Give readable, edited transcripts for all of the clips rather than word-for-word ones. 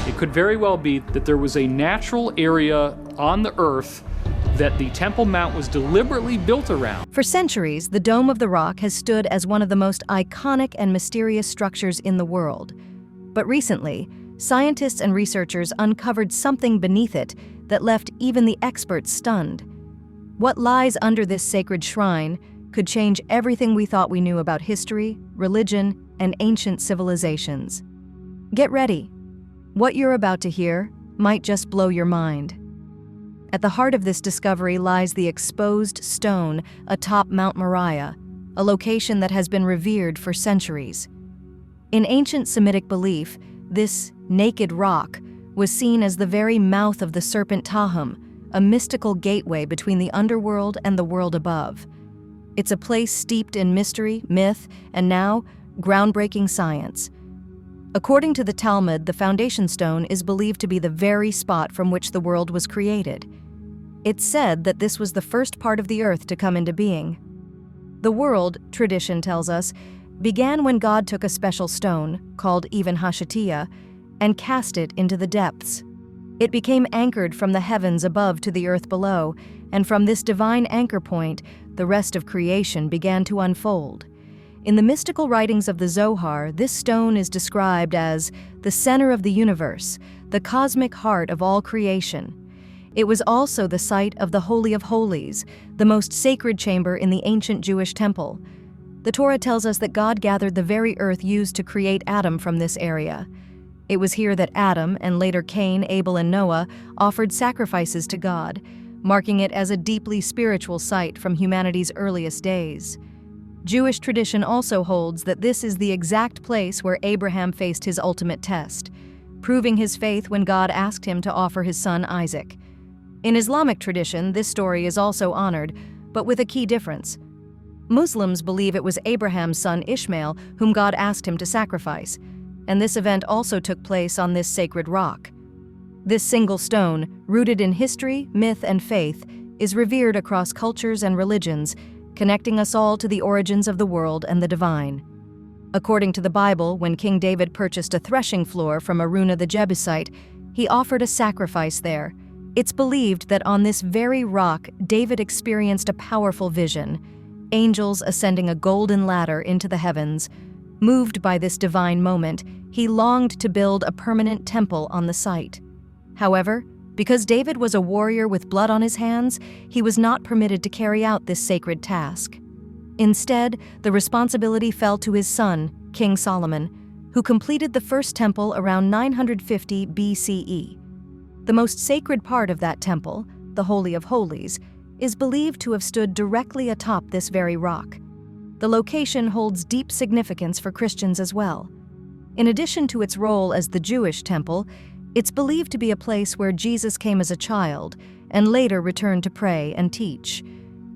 It could very well be that there was a natural area on the earth that the Temple Mount was deliberately built around. For centuries, the Dome of the Rock has stood as one of the most iconic and mysterious structures in the world. But recently, scientists and researchers uncovered something beneath it that left even the experts stunned. What lies under this sacred shrine could change everything we thought we knew about history, religion, and ancient civilizations. Get ready. What you're about to hear might just blow your mind. At the heart of this discovery lies the exposed stone atop Mount Moriah, a location that has been revered for centuries. In ancient Semitic belief, this naked rock was seen as the very mouth of the serpent Tahum, a mystical gateway between the underworld and the world above. It's a place steeped in mystery, myth, and now, groundbreaking science. According to the Talmud, the foundation stone is believed to be the very spot from which the world was created. It's said that this was the first part of the earth to come into being. The world, tradition tells us, began when God took a special stone, called Even Hashatiyah, and cast it into the depths. It became anchored from the heavens above to the earth below, and from this divine anchor point, the rest of creation began to unfold. In the mystical writings of the Zohar, this stone is described as the center of the universe, the cosmic heart of all creation. It was also the site of the Holy of Holies, the most sacred chamber in the ancient Jewish temple. The Torah tells us that God gathered the very earth used to create Adam from this area. It was here that Adam, and later Cain, Abel, and Noah, offered sacrifices to God, marking it as a deeply spiritual site from humanity's earliest days. Jewish tradition also holds that this is the exact place where Abraham faced his ultimate test, proving his faith when God asked him to offer his son Isaac. In Islamic tradition, this story is also honored, but with a key difference. Muslims believe it was Abraham's son Ishmael whom God asked him to sacrifice, and this event also took place on this sacred rock. This single stone, rooted in history, myth, and faith, is revered across cultures and religions, connecting us all to the origins of the world and the divine. According to the Bible, when King David purchased a threshing floor from Araunah the Jebusite, he offered a sacrifice there. It's believed that on this very rock, David experienced a powerful vision, angels ascending a golden ladder into the heavens. Moved by this divine moment, he longed to build a permanent temple on the site. However, because David was a warrior with blood on his hands, he was not permitted to carry out this sacred task. Instead, the responsibility fell to his son, King Solomon, who completed the first temple around 950 BCE. The most sacred part of that temple, the Holy of Holies, is believed to have stood directly atop this very rock. The location holds deep significance for Christians as well. In addition to its role as the Jewish temple, it's believed to be a place where Jesus came as a child and later returned to pray and teach.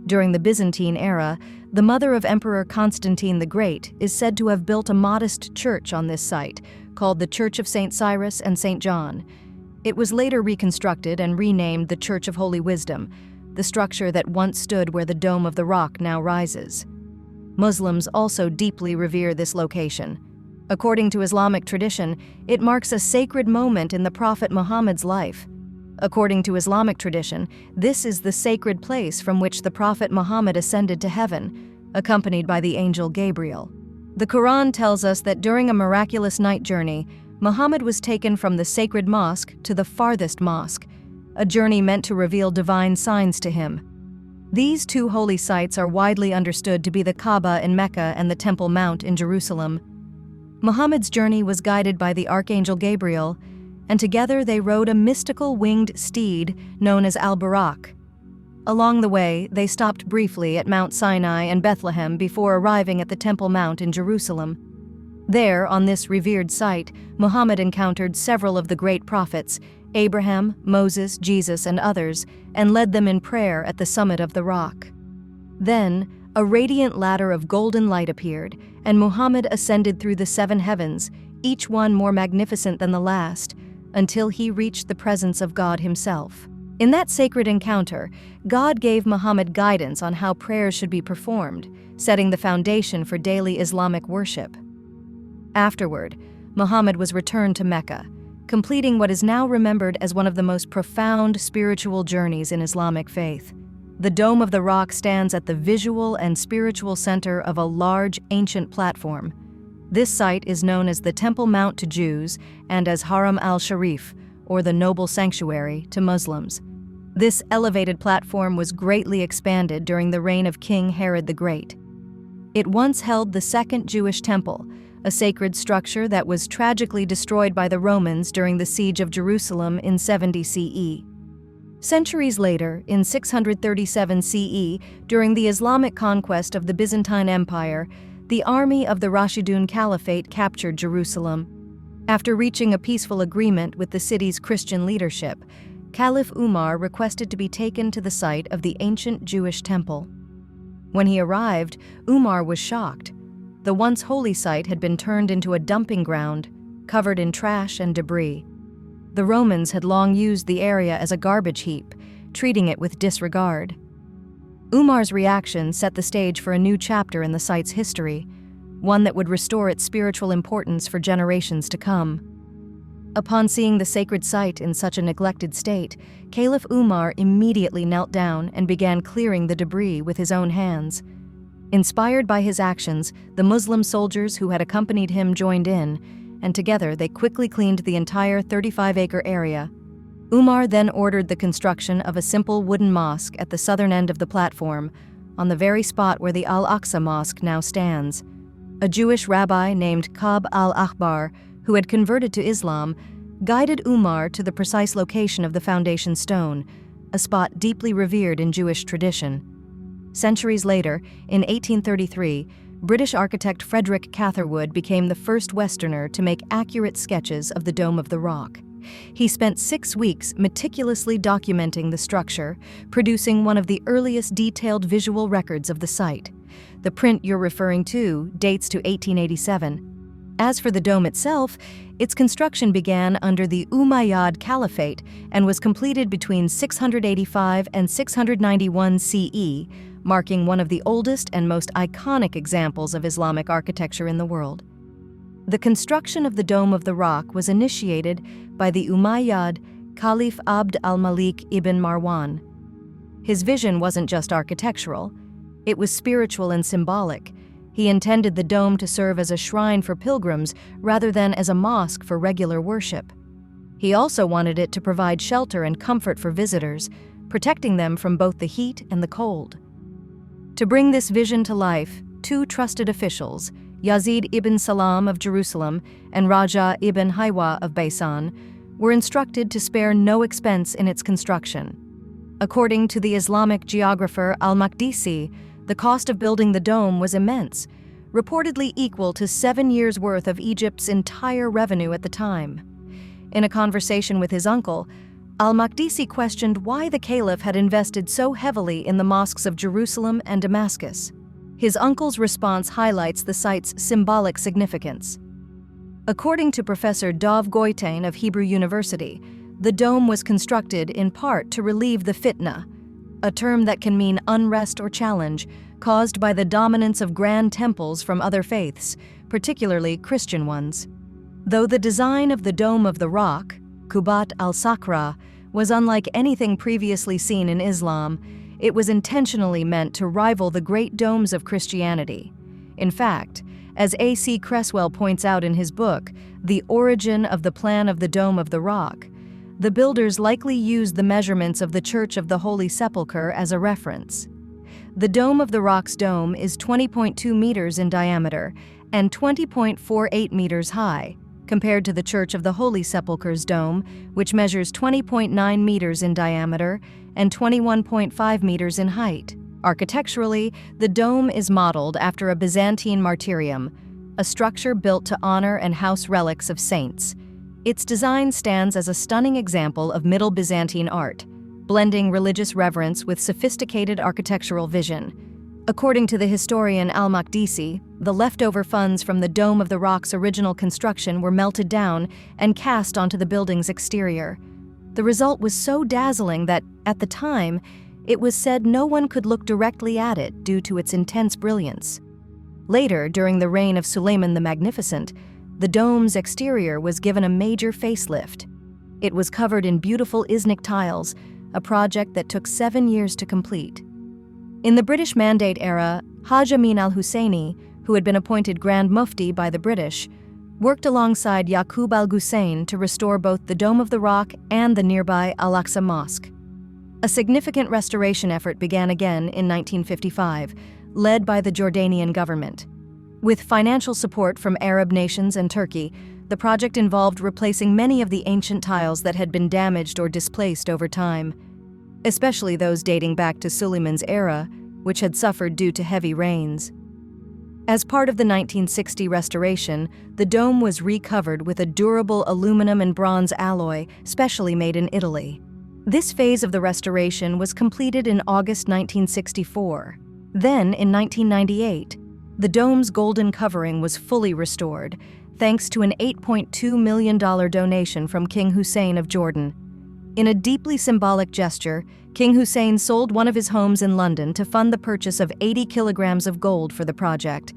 During the Byzantine era, the mother of Emperor Constantine the Great is said to have built a modest church on this site, called the Church of St. Cyrus and St. John. It was later reconstructed and renamed the Church of Holy Wisdom, the structure that once stood where the Dome of the Rock now rises. Muslims also deeply revere this location. According to Islamic tradition, it marks a sacred moment in the Prophet Muhammad's life. According to Islamic tradition, this is the sacred place from which the Prophet Muhammad ascended to heaven, accompanied by the angel Gabriel. The Quran tells us that during a miraculous night journey, Muhammad was taken from the sacred mosque to the farthest mosque, a journey meant to reveal divine signs to him. These two holy sites are widely understood to be the Kaaba in Mecca and the Temple Mount in Jerusalem. Muhammad's journey was guided by the Archangel Gabriel, and together they rode a mystical winged steed known as Al-Buraq. Along the way, they stopped briefly at Mount Sinai and Bethlehem before arriving at the Temple Mount in Jerusalem. There, on this revered site, Muhammad encountered several of the great prophets, Abraham, Moses, Jesus, and others, and led them in prayer at the summit of the rock. Then, a radiant ladder of golden light appeared, and Muhammad ascended through the 7 heavens, each one more magnificent than the last, until he reached the presence of God himself. In that sacred encounter, God gave Muhammad guidance on how prayers should be performed, setting the foundation for daily Islamic worship. Afterward, Muhammad was returned to Mecca, completing what is now remembered as one of the most profound spiritual journeys in Islamic faith. The Dome of the Rock stands at the visual and spiritual center of a large, ancient platform. This site is known as the Temple Mount to Jews and as Haram al-Sharif, or the Noble Sanctuary, to Muslims. This elevated platform was greatly expanded during the reign of King Herod the Great. It once held the Second Jewish Temple, a sacred structure that was tragically destroyed by the Romans during the siege of Jerusalem in 70 CE. Centuries later, in 637 CE, during the Islamic conquest of the Byzantine Empire, the army of the Rashidun Caliphate captured Jerusalem. After reaching a peaceful agreement with the city's Christian leadership, Caliph Umar requested to be taken to the site of the ancient Jewish temple. When he arrived, Umar was shocked. The once holy site had been turned into a dumping ground, covered in trash and debris. The Romans had long used the area as a garbage heap, treating it with disregard. Umar's reaction set the stage for a new chapter in the site's history, one that would restore its spiritual importance for generations to come. Upon seeing the sacred site in such a neglected state, Caliph Umar immediately knelt down and began clearing the debris with his own hands. Inspired by his actions, the Muslim soldiers who had accompanied him joined in, and together they quickly cleaned the entire 35-acre area. Umar then ordered the construction of a simple wooden mosque at the southern end of the platform, on the very spot where the Al-Aqsa Mosque now stands. A Jewish rabbi named Ka'b al-Ahbar, who had converted to Islam, guided Umar to the precise location of the foundation stone, a spot deeply revered in Jewish tradition. Centuries later, in 1833, British architect Frederick Catherwood became the first Westerner to make accurate sketches of the Dome of the Rock. He spent 6 weeks meticulously documenting the structure, producing one of the earliest detailed visual records of the site. The print you're referring to dates to 1887. As for the dome itself, its construction began under the Umayyad Caliphate and was completed between 685 and 691 CE, marking one of the oldest and most iconic examples of Islamic architecture in the world. The construction of the Dome of the Rock was initiated by the Umayyad Caliph Abd al-Malik ibn Marwan. His vision wasn't just architectural, it was spiritual and symbolic. He intended the dome to serve as a shrine for pilgrims rather than as a mosque for regular worship. He also wanted it to provide shelter and comfort for visitors, protecting them from both the heat and the cold. To bring this vision to life, 2 trusted officials, Yazid ibn Salam of Jerusalem and Raja ibn Haywa of Baisan, were instructed to spare no expense in its construction. According to the Islamic geographer al-Maqdisi, the cost of building the dome was immense, reportedly equal to 7 years' worth of Egypt's entire revenue at the time. In a conversation with his uncle, al-Maqdisi questioned why the caliph had invested so heavily in the mosques of Jerusalem and Damascus. His uncle's response highlights the site's symbolic significance. According to Professor Dov Goitain of Hebrew University, the dome was constructed in part to relieve the fitna, a term that can mean unrest or challenge, caused by the dominance of grand temples from other faiths, particularly Christian ones. Though the design of the Dome of the Rock, Qubat al-Sakra, was unlike anything previously seen in Islam, it was intentionally meant to rival the great domes of Christianity. In fact, as A.C. Creswell points out in his book, The Origin of the Plan of the Dome of the Rock, the builders likely used the measurements of the Church of the Holy Sepulchre as a reference. The Dome of the Rock's dome is 20.2 meters in diameter and 20.48 meters high, compared to the Church of the Holy Sepulchre's dome, which measures 20.9 meters in diameter and 21.5 meters in height. Architecturally, the dome is modeled after a Byzantine martyrium, a structure built to honor and house relics of saints. Its design stands as a stunning example of Middle Byzantine art, blending religious reverence with sophisticated architectural vision. According to the historian al-Maqdisi, the leftover funds from the Dome of the Rock's original construction were melted down and cast onto the building's exterior. The result was so dazzling that, at the time, it was said no one could look directly at it due to its intense brilliance. Later, during the reign of Suleiman the Magnificent, the dome's exterior was given a major facelift. It was covered in beautiful Islamic tiles, a project that took 7 years to complete. In the British Mandate era, Haj Amin al-Husseini, who had been appointed Grand Mufti by the British, worked alongside Yaqub al-Hussein to restore both the Dome of the Rock and the nearby Al-Aqsa Mosque. A significant restoration effort began again in 1955, led by the Jordanian government. With financial support from Arab nations and Turkey, the project involved replacing many of the ancient tiles that had been damaged or displaced over time, especially those dating back to Suleiman's era, which had suffered due to heavy rains. As part of the 1960 restoration, the dome was recovered with a durable aluminum and bronze alloy, specially made in Italy. This phase of the restoration was completed in August 1964. Then, in 1998, the dome's golden covering was fully restored, thanks to an $8.2 million donation from King Hussein of Jordan. In a deeply symbolic gesture, King Hussein sold one of his homes in London to fund the purchase of 80 kilograms of gold for the project.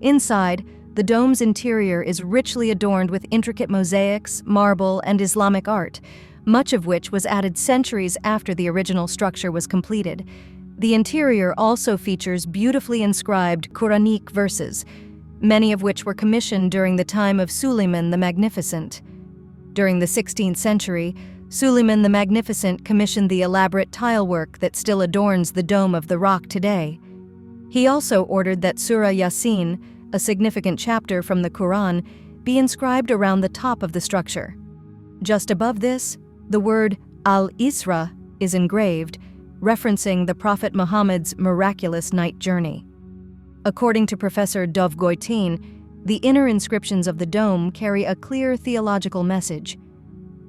Inside, the dome's interior is richly adorned with intricate mosaics, marble, and Islamic art, much of which was added centuries after the original structure was completed. The interior also features beautifully inscribed Quranic verses, many of which were commissioned during the time of Suleiman the Magnificent. During the 16th century, Suleiman the Magnificent commissioned the elaborate tilework that still adorns the Dome of the Rock today. He also ordered that Surah Yasin, a significant chapter from the Quran, be inscribed around the top of the structure. Just above this, the word Al-Isra is engraved, referencing the Prophet Muhammad's miraculous night journey. According to Professor Dov Goitin, the inner inscriptions of the dome carry a clear theological message.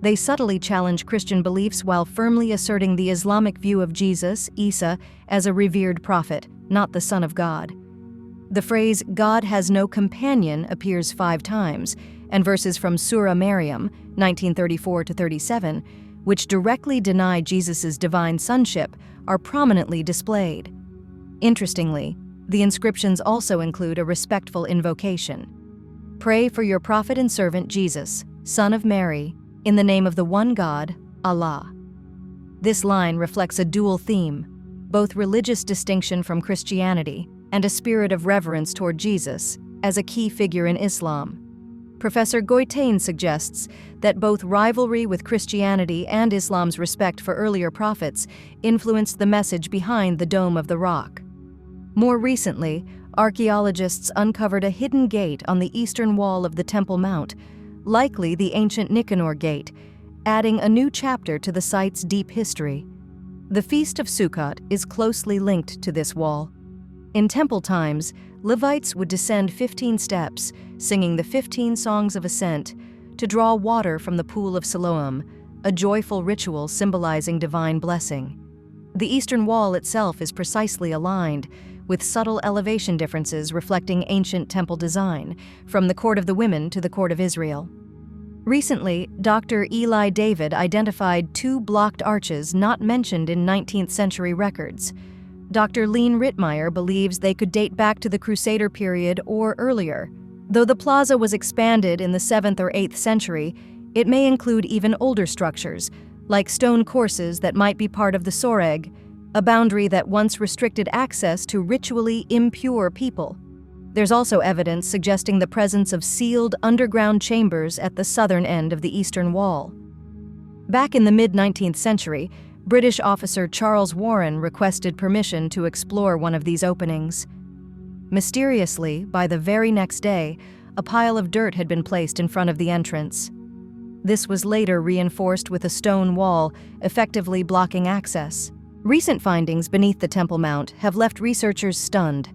They subtly challenge Christian beliefs while firmly asserting the Islamic view of Jesus, Isa, as a revered prophet, not the Son of God. The phrase, "God has no companion," appears 5 times, and verses from Surah Maryam, 1934-37, which directly deny Jesus' divine sonship, are prominently displayed. Interestingly, the inscriptions also include a respectful invocation. "Pray for your prophet and servant Jesus, son of Mary, in the name of the one God, Allah." This line reflects a dual theme, both religious distinction from Christianity and a spirit of reverence toward Jesus as a key figure in Islam. Professor Goitain suggests that both rivalry with Christianity and Islam's respect for earlier prophets influenced the message behind the Dome of the Rock. More recently, archaeologists uncovered a hidden gate on the eastern wall of the Temple Mount, likely the ancient Nicanor Gate, adding a new chapter to the site's deep history. The Feast of Sukkot is closely linked to this wall. In temple times, Levites would descend 15 steps, singing the 15 songs of ascent, to draw water from the pool of Siloam, a joyful ritual symbolizing divine blessing. The eastern wall itself is precisely aligned, with subtle elevation differences reflecting ancient temple design, from the Court of the Women to the Court of Israel. Recently, Dr. Eli David identified 2 blocked arches not mentioned in 19th century records. Dr. Lean Rittmeyer believes they could date back to the Crusader period or earlier. Though the plaza was expanded in the 7th or 8th century, it may include even older structures, like stone courses that might be part of the Soreg, a boundary that once restricted access to ritually impure people. There's also evidence suggesting the presence of sealed underground chambers at the southern end of the eastern wall. Back in the mid-19th century, British officer Charles Warren requested permission to explore one of these openings. Mysteriously, by the very next day, a pile of dirt had been placed in front of the entrance. This was later reinforced with a stone wall, effectively blocking access. Recent findings beneath the Temple Mount have left researchers stunned.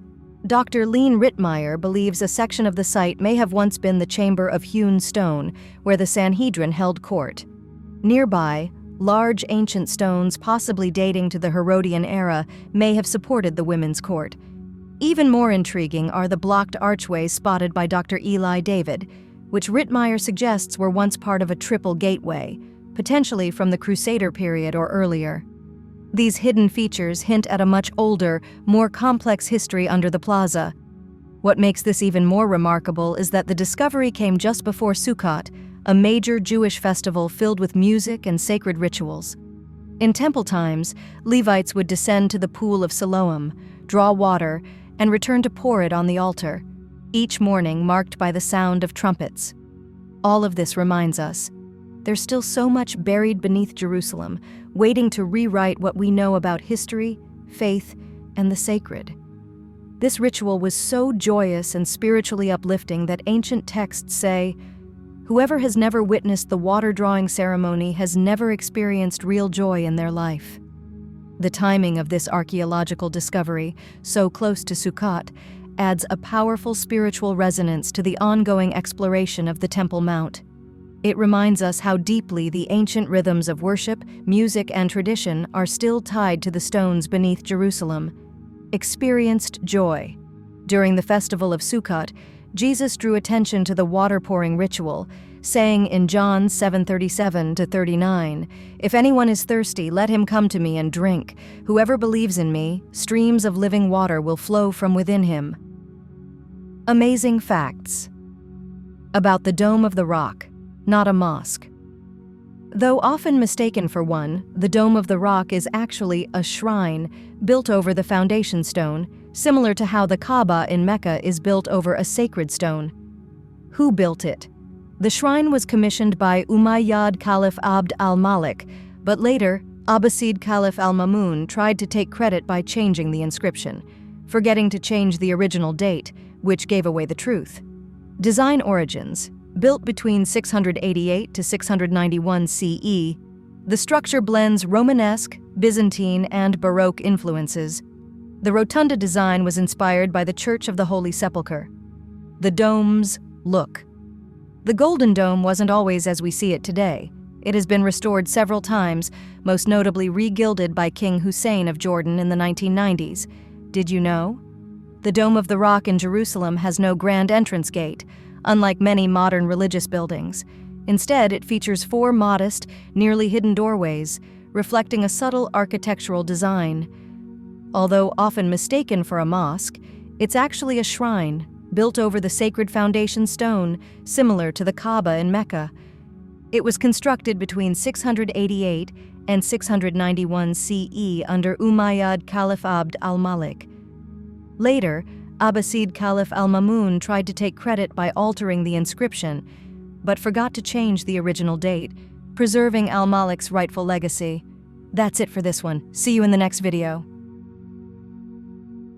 Dr. Lean Rittmeyer believes a section of the site may have once been the chamber of hewn stone, where the Sanhedrin held court. Nearby, large ancient stones, possibly dating to the Herodian era, may have supported the women's court. Even more intriguing are the blocked archways spotted by Dr. Eli David, which Rittmeyer suggests were once part of a triple gateway, potentially from the Crusader period or earlier. These hidden features hint at a much older, more complex history under the plaza. What makes this even more remarkable is that the discovery came just before Sukkot, a major Jewish festival filled with music and sacred rituals. In temple times, Levites would descend to the pool of Siloam, draw water, and return to pour it on the altar, each morning marked by the sound of trumpets. All of this reminds us, there's still so much buried beneath Jerusalem, waiting to rewrite what we know about history, faith, and the sacred. This ritual was so joyous and spiritually uplifting that ancient texts say, "Whoever has never witnessed the water-drawing ceremony has never experienced real joy in their life." The timing of this archaeological discovery, so close to Sukkot, adds a powerful spiritual resonance to the ongoing exploration of the Temple Mount. It reminds us how deeply the ancient rhythms of worship, music, and tradition are still tied to the stones beneath Jerusalem. Experienced joy. During the festival of Sukkot, Jesus drew attention to the water-pouring ritual, saying in John 7:37-39, "If anyone is thirsty, let him come to me and drink. Whoever believes in me, streams of living water will flow from within him." Amazing facts about the Dome of the Rock, not a mosque. Though often mistaken for one, the Dome of the Rock is actually a shrine built over the foundation stone, similar to how the Kaaba in Mecca is built over a sacred stone. Who built it? The shrine was commissioned by Umayyad Caliph Abd al-Malik, but later, Abbasid Caliph al-Mamun tried to take credit by changing the inscription, forgetting to change the original date, which gave away the truth. Design origins. Built between 688 to 691 CE, the structure blends Romanesque, Byzantine, and Baroque influences. The rotunda design was inspired by the Church of the Holy Sepulchre. The dome's look. The Golden Dome wasn't always as we see it today. It has been restored several times, most notably re-gilded by King Hussein of Jordan in the 1990s. Did you know? The Dome of the Rock in Jerusalem has no grand entrance gate, unlike many modern religious buildings. Instead, it features 4 modest, nearly hidden doorways, reflecting a subtle architectural design. Although often mistaken for a mosque, it's actually a shrine, built over the sacred foundation stone, similar to the Kaaba in Mecca. It was constructed between 688 and 691 CE under Umayyad Caliph Abd al-Malik. Later, Abbasid Caliph al-Mamun tried to take credit by altering the inscription, but forgot to change the original date, preserving al-Malik's rightful legacy. That's it for this one. See you in the next video.